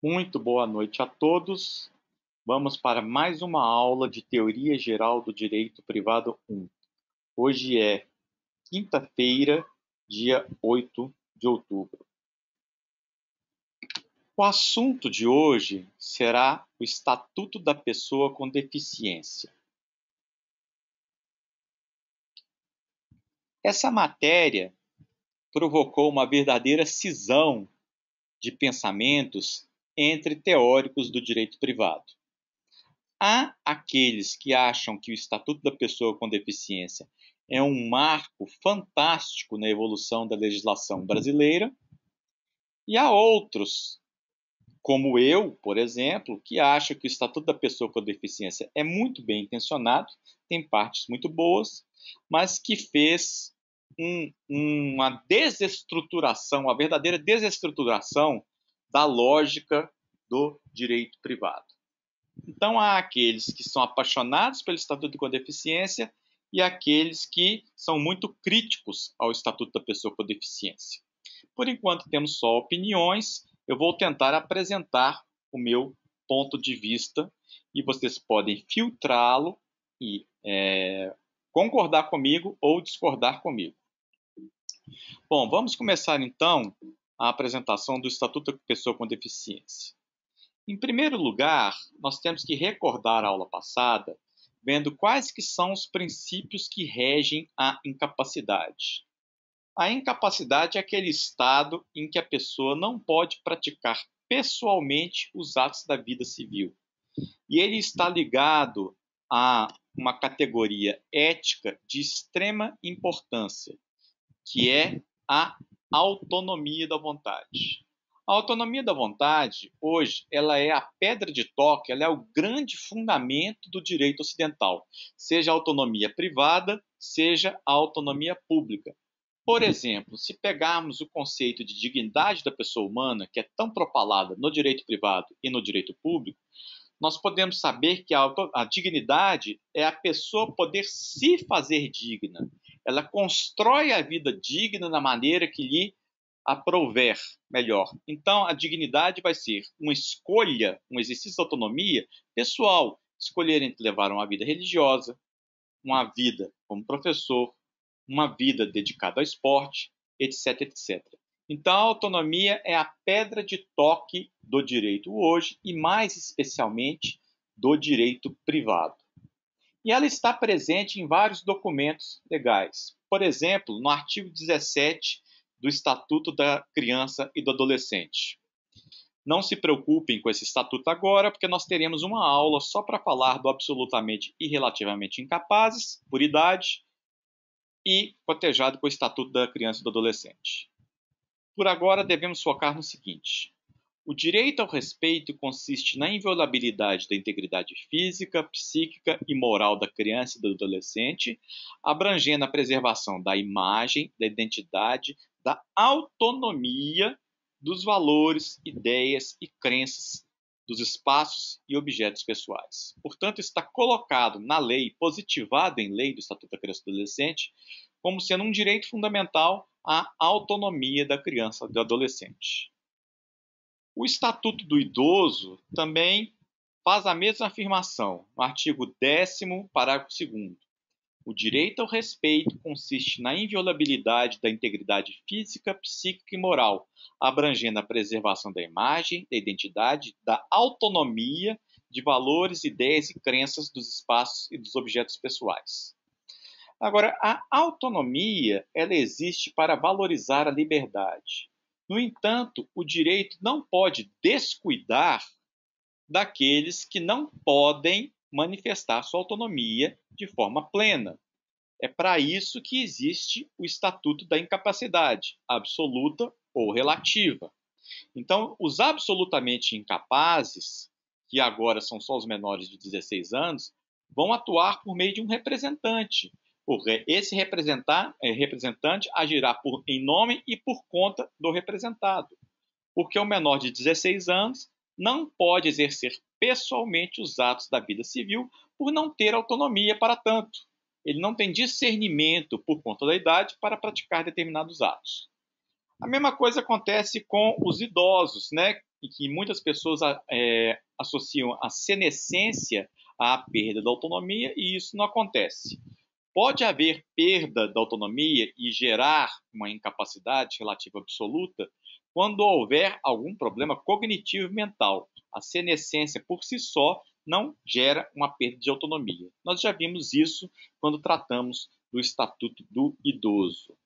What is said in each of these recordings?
Muito boa noite a todos. Vamos para mais uma aula de Teoria Geral do Direito Privado 1. Hoje é quinta-feira, dia 8 de outubro. O assunto de hoje será o Estatuto da Pessoa com Deficiência. Essa matéria provocou uma verdadeira cisão de pensamentos entre teóricos do direito privado. Há aqueles que acham que o Estatuto da Pessoa com Deficiência é um marco fantástico na evolução da legislação brasileira, e há outros, como eu, por exemplo, que acham que o Estatuto da Pessoa com Deficiência é muito bem intencionado, tem partes muito boas, mas que fez uma desestruturação, uma verdadeira desestruturação da lógica do direito privado. Então, há aqueles que são apaixonados pelo Estatuto com Deficiência e aqueles que são muito críticos ao Estatuto da Pessoa com Deficiência. Por enquanto, temos só opiniões. Eu vou tentar apresentar o meu ponto de vista e vocês podem filtrá-lo e concordar comigo ou discordar comigo. Bom, vamos começar então a apresentação do Estatuto da Pessoa com Deficiência. Em primeiro lugar, nós temos que recordar a aula passada, vendo quais que são os princípios que regem a incapacidade. A incapacidade é aquele estado em que a pessoa não pode praticar pessoalmente os atos da vida civil. E ele está ligado a uma categoria ética de extrema importância, que é a autonomia da vontade. A autonomia da vontade, hoje, ela é a pedra de toque, ela é o grande fundamento do direito ocidental, seja a autonomia privada, seja a autonomia pública. Por exemplo, se pegarmos o conceito de dignidade da pessoa humana, que é tão propalada no direito privado e no direito público, nós podemos saber que a dignidade é a pessoa poder se fazer digna. Ela constrói a vida digna da maneira que lhe aprouver melhor. Então, a dignidade vai ser uma escolha, um exercício de autonomia pessoal. Escolher entre levar uma vida religiosa, uma vida como professor, uma vida dedicada ao esporte, etc, etc. Então, a autonomia é a pedra de toque do direito hoje e, mais especialmente, do direito privado. E ela está presente em vários documentos legais. Por exemplo, no artigo 17 do Estatuto da Criança e do Adolescente. Não se preocupem com esse estatuto agora, porque nós teremos uma aula só para falar do absolutamente e relativamente incapazes, por idade, e cotejado com o Estatuto da Criança e do Adolescente. Por agora, devemos focar no seguinte: o direito ao respeito consiste na inviolabilidade da integridade física, psíquica e moral da criança e do adolescente, abrangendo a preservação da imagem, da identidade, da autonomia, dos valores, ideias e crenças, dos espaços e objetos pessoais. Portanto, está colocado na lei, positivado em lei do Estatuto da Criança e do Adolescente, como sendo um direito fundamental a autonomia da criança e do adolescente. O Estatuto do Idoso também faz a mesma afirmação, no artigo 10º, parágrafo 2º. O direito ao respeito consiste na inviolabilidade da integridade física, psíquica e moral, abrangendo a preservação da imagem, da identidade, da autonomia, de valores, ideias e crenças dos espaços e dos objetos pessoais. Agora, a autonomia, ela existe para valorizar a liberdade. No entanto, o direito não pode descuidar daqueles que não podem manifestar sua autonomia de forma plena. É para isso que existe o Estatuto da Incapacidade, absoluta ou relativa. Então, os absolutamente incapazes, que agora são só os menores de 16 anos, vão atuar por meio de um representante. Esse representante agirá em nome e por conta do representado. Porque o menor de 16 anos não pode exercer pessoalmente os atos da vida civil por não ter autonomia para tanto. Ele não tem discernimento por conta da idade para praticar determinados atos. A mesma coisa acontece com os idosos, né? E que muitas pessoas associam a senescência à perda da autonomia, e isso não acontece. Pode haver perda da autonomia e gerar uma incapacidade relativa absoluta quando houver algum problema cognitivo mental. A senescência por si só não gera uma perda de autonomia. Nós já vimos isso quando tratamos do Estatuto do Idoso.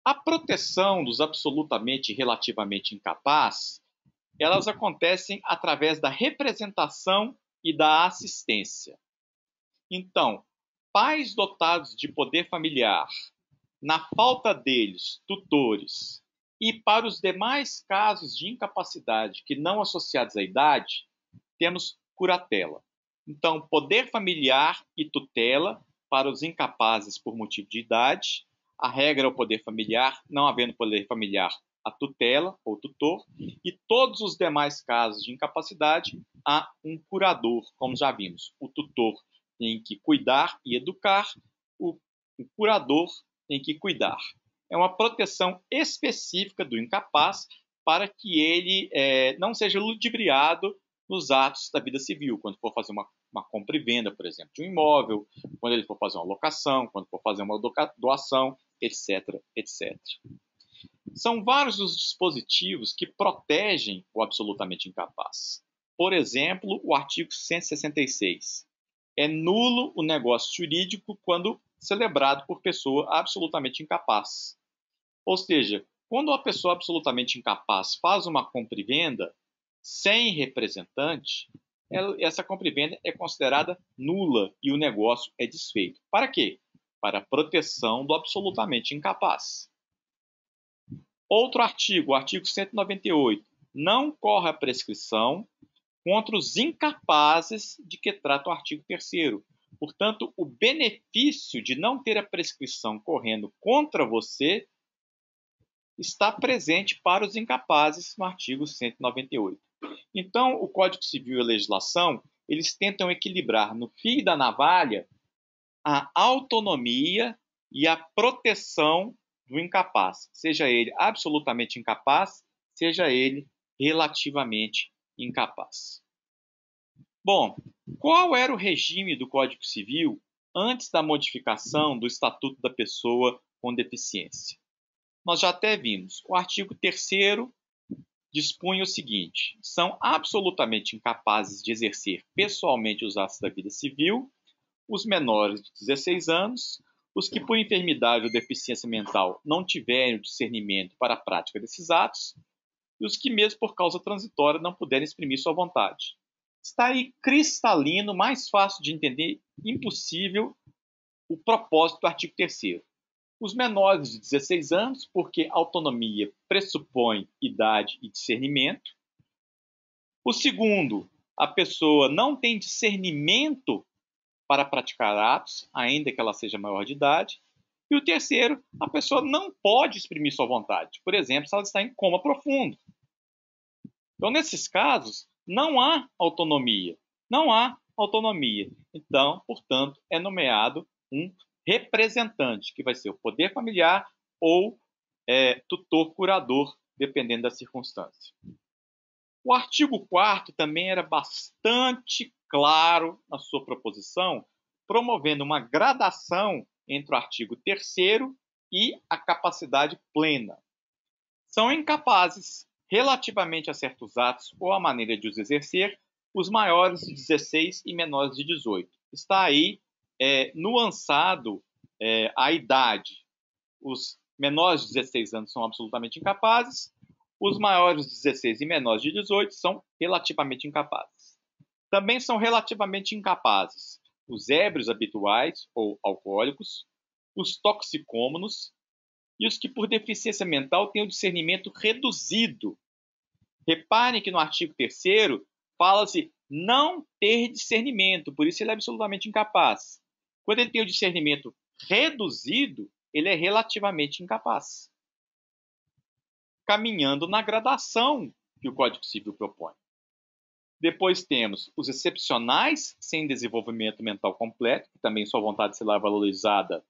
A proteção dos absolutamente e relativamente incapazes, elas acontecem através da representação e da assistência. Então, pais dotados de poder familiar, na falta deles, tutores, e para os demais casos de incapacidade que não associados à idade, temos curatela. Então, poder familiar e tutela para os incapazes por motivo de idade. A regra é o poder familiar, não havendo poder familiar, a tutela ou tutor, e todos os demais casos de incapacidade, há um curador, como já vimos. O tutor tem que cuidar e educar, o curador tem que cuidar. É uma proteção específica do incapaz para que ele não seja ludibriado nos atos da vida civil, quando for fazer uma compra e venda, por exemplo, de um imóvel, quando ele for fazer uma locação, quando for fazer uma doação, etc, etc. São vários os dispositivos que protegem o absolutamente incapaz. Por exemplo, o artigo 166. É nulo o negócio jurídico quando celebrado por pessoa absolutamente incapaz. Ou seja, quando a pessoa absolutamente incapaz faz uma compra e venda sem representante, essa compra e venda é considerada nula e o negócio é desfeito. Para quê? Para a proteção do absolutamente incapaz. Outro artigo, o artigo 198. Não corre a prescrição contra os incapazes de que trata o artigo 3º. Portanto, o benefício de não ter a prescrição correndo contra você está presente para os incapazes no artigo 198. Então, o Código Civil e a legislação, eles tentam equilibrar no fio da navalha a autonomia e a proteção do incapaz, seja ele absolutamente incapaz, seja ele relativamente incapaz. Bom, qual era o regime do Código Civil antes da modificação do Estatuto da Pessoa com Deficiência? Nós já até vimos. O artigo 3º dispunha o seguinte: são absolutamente incapazes de exercer pessoalmente os atos da vida civil os menores de 16 anos, os que por enfermidade ou deficiência mental não tiverem o discernimento para a prática desses atos, e os que mesmo por causa transitória não puderem exprimir sua vontade. Está aí cristalino, mais fácil de entender, impossível, o propósito do artigo 3º. Os menores de 16 anos, porque autonomia pressupõe idade e discernimento. O segundo, a pessoa não tem discernimento para praticar atos, ainda que ela seja maior de idade. E o terceiro, a pessoa não pode exprimir sua vontade. Por exemplo, se ela está em coma profundo. Então, nesses casos, não há autonomia. Não há autonomia. Então, portanto, é nomeado um representante, que vai ser o poder familiar ou tutor curador, dependendo da circunstância. O artigo 4º também era bastante claro na sua proposição, promovendo uma gradação entre o artigo 3º e a capacidade plena. São incapazes, relativamente a certos atos ou a maneira de os exercer, os maiores de 16 e menores de 18. Está aí nuançado a idade. Os menores de 16 anos são absolutamente incapazes, os maiores de 16 e menores de 18 são relativamente incapazes. Também são relativamente incapazes os ébrios habituais ou alcoólicos, os toxicômanos e os que por deficiência mental têm o discernimento reduzido. Reparem que no artigo 3º fala-se não ter discernimento, por isso ele é absolutamente incapaz. Quando ele tem o discernimento reduzido, ele é relativamente incapaz, caminhando na gradação que o Código Civil propõe. Depois temos os excepcionais sem desenvolvimento mental completo, que também sua vontade será valorizada,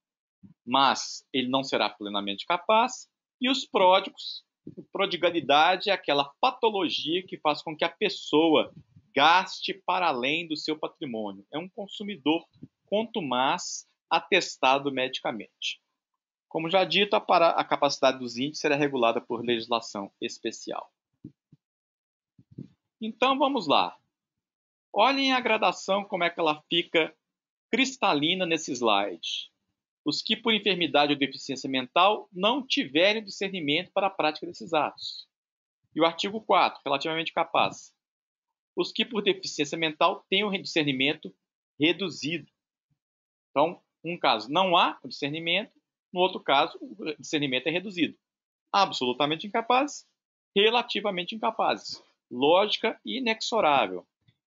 mas ele não será plenamente capaz, E os pródigos, prodigalidade é aquela patologia que faz com que a pessoa gaste para além do seu patrimônio. É um consumidor contumaz atestado medicamente. Como já dito, a capacidade dos índices será regulada por legislação especial. Então vamos lá. Olhem a gradação, como é que ela fica cristalina nesse slide. Os que por enfermidade ou deficiência mental não tiverem discernimento para a prática desses atos. E o artigo 4, relativamente capaz. Os que por deficiência mental têm o discernimento reduzido. Então, um caso não há o discernimento, no outro caso o discernimento é reduzido. Absolutamente incapazes, relativamente incapazes. Lógica inexorável.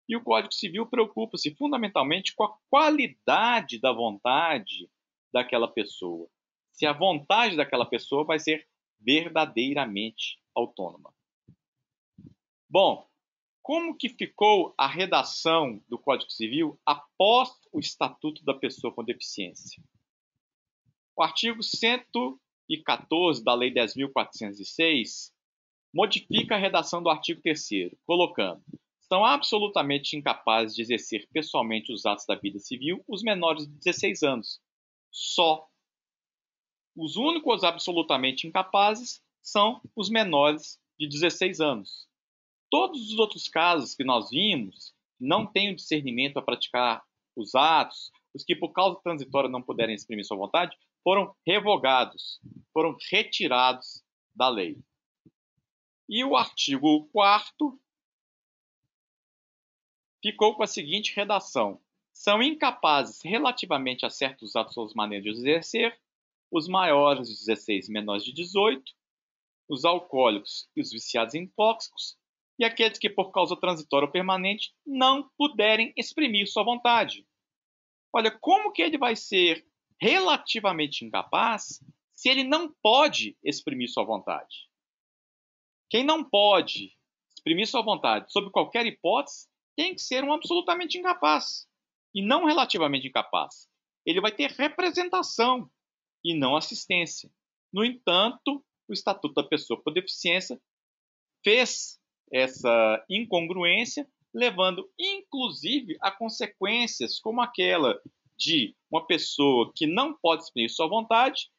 E o Código Civil preocupa-se fundamentalmente com a qualidade da vontade daquela pessoa. Se a vontade daquela pessoa vai ser verdadeiramente autônoma. Bom, como que ficou a redação do Código Civil após o Estatuto da Pessoa com Deficiência? O artigo 114 da Lei 10.406 modifica a redação do artigo 3º, colocando: são absolutamente incapazes de exercer pessoalmente os atos da vida civil os menores de 16 anos. Só. Os únicos absolutamente incapazes são os menores de 16 anos. Todos os outros casos que nós vimos, não têm o discernimento para praticar os atos, os que por causa transitória não puderem exprimir sua vontade, foram revogados, foram retirados da lei. E o artigo 4º ficou com a seguinte redação: são incapazes relativamente a certos atos ou maneiras de exercer os maiores de 16 e menores de 18, os alcoólicos e os viciados em tóxicos, e aqueles que por causa transitória ou permanente não puderem exprimir sua vontade. Olha, como que ele vai ser relativamente incapaz se ele não pode exprimir sua vontade? Quem não pode exprimir sua vontade sob qualquer hipótese tem que ser um absolutamente incapaz e não relativamente incapaz. Ele vai ter representação e não assistência. No entanto, o Estatuto da Pessoa com Deficiência fez essa incongruência, levando inclusive a consequências como aquela de uma pessoa que não pode exprimir sua vontade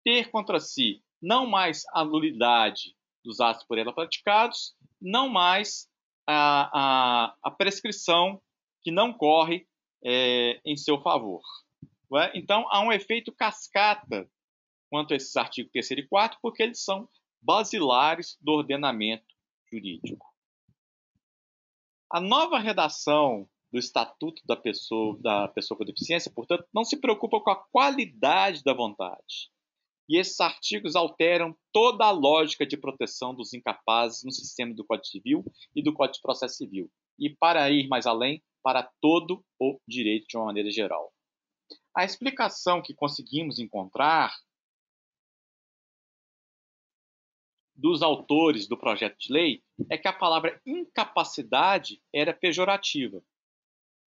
ter contra si não mais a nulidade dos atos por ela praticados, não mais a prescrição que não corre em seu favor. Então, há um efeito cascata quanto a esses artigos 3º e 4º, porque eles são basilares do ordenamento jurídico. A nova redação do Estatuto da Pessoa com Deficiência, portanto, não se preocupa com a qualidade da vontade. E esses artigos alteram toda a lógica de proteção dos incapazes no sistema do Código Civil e do Código de Processo Civil. E, para ir mais além, para todo o direito de uma maneira geral. A explicação que conseguimos encontrar dos autores do projeto de lei é que a palavra incapacidade era pejorativa.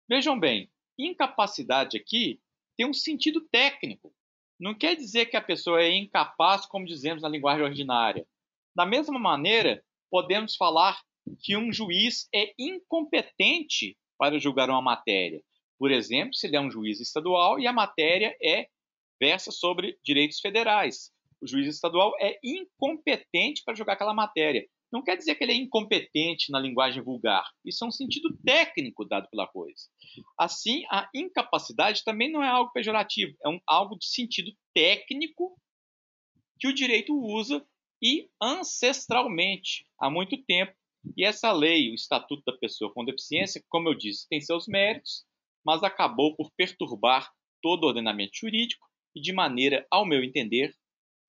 Vejam bem, incapacidade aqui tem um sentido técnico. Não quer dizer que a pessoa é incapaz, como dizemos na linguagem ordinária. Da mesma maneira, podemos falar que um juiz é incompetente para julgar uma matéria. Por exemplo, se ele é um juiz estadual e a matéria versa sobre direitos federais. O juiz estadual é incompetente para julgar aquela matéria. Não quer dizer que ele é incompetente na linguagem vulgar. Isso é um sentido técnico dado pela coisa. Assim, a incapacidade também não é algo pejorativo, é algo de sentido técnico que o direito usa e ancestralmente, há muito tempo. E essa lei, o Estatuto da Pessoa com Deficiência, como eu disse, tem seus méritos, mas acabou por perturbar todo o ordenamento jurídico e de maneira, ao meu entender,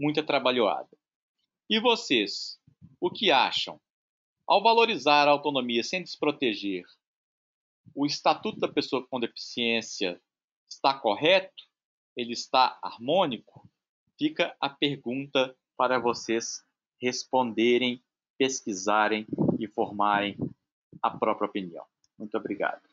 muito atrabalhoada. E vocês, o que acham? Ao valorizar a autonomia sem desproteger, o Estatuto da Pessoa com Deficiência está correto? Ele está harmônico? Fica a pergunta para vocês responderem, pesquisarem e formarem a própria opinião. Muito obrigado.